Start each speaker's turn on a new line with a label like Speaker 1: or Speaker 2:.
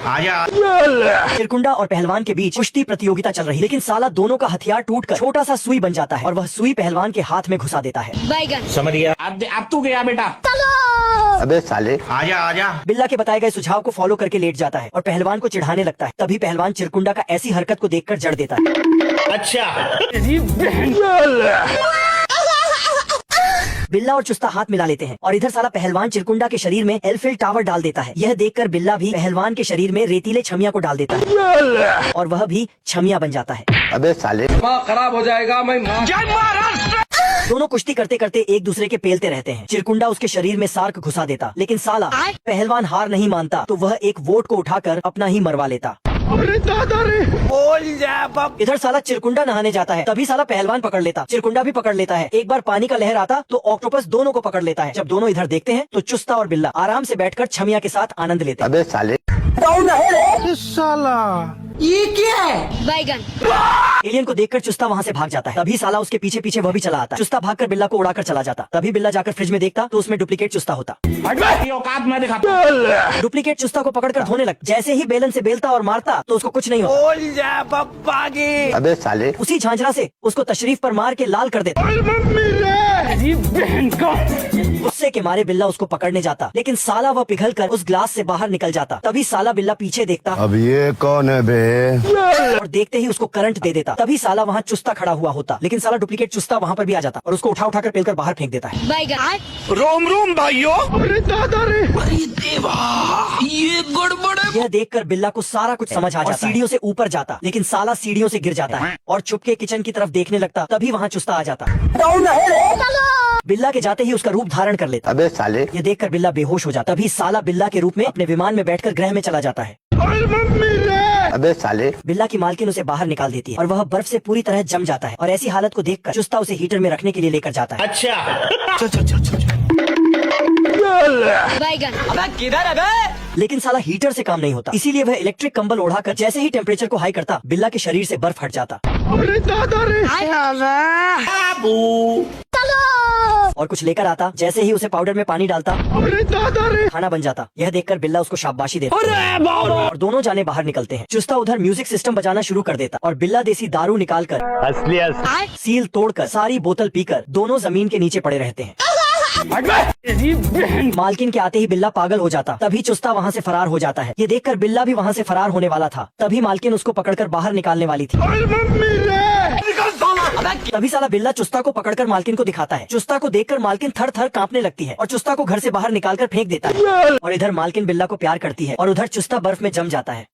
Speaker 1: आजा।
Speaker 2: चिरकुंडा और पहलवान के बीच कुश्ती प्रतियोगिता चल रही, लेकिन साला दोनों का हथियार टूटकर छोटा सा सुई बन जाता है और वह सुई पहलवान के हाथ में घुसा देता है।
Speaker 1: समझ गया।
Speaker 3: अब तू गया बेटा।
Speaker 4: अबे साले,
Speaker 1: आजा आजा।
Speaker 2: बिल्ला के बताए गए सुझाव को फॉलो करके लेट जाता है और पहलवान को चिढ़ाने लगता है। तभी पहलवान चिरकुंडा का ऐसी हरकत को देखकर जड़ देता है।
Speaker 1: अच्छा।
Speaker 2: बिल्ला और चुस्ता हाथ मिला लेते हैं और इधर साला पहलवान चिरकुंडा के शरीर में एलफिल टावर डाल देता है। यह देखकर बिल्ला भी पहलवान के शरीर में रेतीले छमिया को डाल देता है और वह भी छमिया बन जाता है।
Speaker 4: अबे साले,
Speaker 3: खराब हो जाएगा। मैं
Speaker 2: दोनों कुश्ती करते करते एक दूसरे के पेलते रहते हैं। चिरकुंडा उसके शरीर में सार्क घुसा देता, लेकिन साला पहलवान हार नहीं मानता तो वह एक वोट को उठाकर अपना ही मरवा लेता।
Speaker 3: अरे दादा रे, बोल जा बाप।
Speaker 2: इधर साला चिरकुंडा नहाने जाता है, तभी साला पहलवान पकड़ लेता, चिरकुंडा भी पकड़ लेता है। एक बार पानी का लहर आता तो ऑक्टोपस दोनों को पकड़ लेता है। जब दोनों इधर देखते हैं तो चुस्ता और बिल्ला आराम से बैठकर छमिया के साथ आनंद लेते हैं।
Speaker 4: अबे साले,
Speaker 3: साला ये क्या है?
Speaker 2: एलियन को देखकर चुस्ता वहाँ से भाग जाता है। तभी साला उसके पीछे पीछे वह भी चला आता है। चुस्ता भागकर बिल्ला को उड़ाकर चला जाता। तभी बिल्ला जाकर फ्रिज में देखता तो उसमें डुप्लीकेट चुस्ता होता।
Speaker 3: औकात में दिखाता।
Speaker 2: डुप्लीकेट चुस्ता को पकड़कर धोने लग। जैसे ही बेलन से बेलता और मारता तो उसको कुछ नहीं होता।
Speaker 3: बोल जा पप्पा की।
Speaker 4: अबे साले,
Speaker 2: उसी झांझरा से उसको तशरीफ पर मार के लाल कर देता।
Speaker 3: बहन का।
Speaker 2: गुस्से के मारे बिल्ला उसको पकड़ने जाता, लेकिन साला वह पिघलकर उस ग्लास से बाहर निकल जाता। तभी साला बिल्ला पीछे देखता
Speaker 4: अब ये कौन है बे?
Speaker 2: और देखते ही उसको करंट दे देता। तभी साला वहाँ चुस्ता खड़ा हुआ होता, लेकिन साला डुप्लीकेट चुस्ता वहाँ पर भी आ जाता और उसको उठा उठाकर पेलकर बाहर फेंक देता है।
Speaker 1: रोम रोम भाइयों।
Speaker 3: अरे दादा रे, अरे देवा, ये गड़बड़ है।
Speaker 2: यह देखकर बिल्ला को सारा कुछ समझ आ जाता। सीढ़ियों से ऊपर जाता, लेकिन साला सीढ़ियों से गिर जाता है और छुपके किचन की तरफ देखने लगता। तभी वहाँ चुस्ता आ जाता। बिल्ला के जाते ही उसका रूप धारण कर लेता।
Speaker 4: अबे साले,
Speaker 2: ये देखकर बिल्ला बेहोश हो जाता। तभी साला बिल्ला के रूप में अपने विमान में बैठकर ग्रह में चला जाता है।
Speaker 4: अबे साले,
Speaker 2: बिल्ला की मालकिन उसे बाहर निकाल देती है और वह बर्फ से पूरी तरह जम जाता है और ऐसी हालत को देखकर चुस्ता उसे हीटर में रखने के लिए लेकर जाता है।
Speaker 1: अच्छा।
Speaker 3: अबे किधर है बे?
Speaker 2: लेकिन साला हीटर से काम नहीं होता, इसीलिए वह इलेक्ट्रिक कंबल ओढ़ाकर जैसे ही टेम्परेचर को हाई करता, बिल्ला के शरीर से बर्फ हट जाता
Speaker 3: अरे दादा रे,
Speaker 2: और कुछ लेकर आता। जैसे ही उसे पाउडर में पानी डालता,
Speaker 3: अरे दादा रे।
Speaker 2: खाना बन जाता। यह देखकर बिल्ला उसको शाबाशी देता और दोनों जाने बाहर निकलते हैं। चुस्ता उधर म्यूजिक सिस्टम बजाना शुरू कर देता और बिल्ला देसी दारू निकालकर सील तोड़कर सारी बोतल पीकर दोनों जमीन के नीचे पड़े रहते हैं। मालकिन के आते ही बिल्ला पागल हो जाता। तभी चुस्ता वहाँ से फरार हो जाता है। ये देखकर बिल्ला भी वहाँ से फरार होने वाला था। तभी मालकिन उसको पकड़कर बाहर निकालने वाली थी। तभी साला बिल्ला चुस्ता को पकड़कर मालकिन को दिखाता है। चुस्ता को देखकर मालकिन थर थर कांपने लगती है और चुस्ता को घर से बाहर निकालकर फेंक देता है। और इधर मालकिन बिल्ला को प्यार करती है और उधर चुस्ता बर्फ में जम जाता है।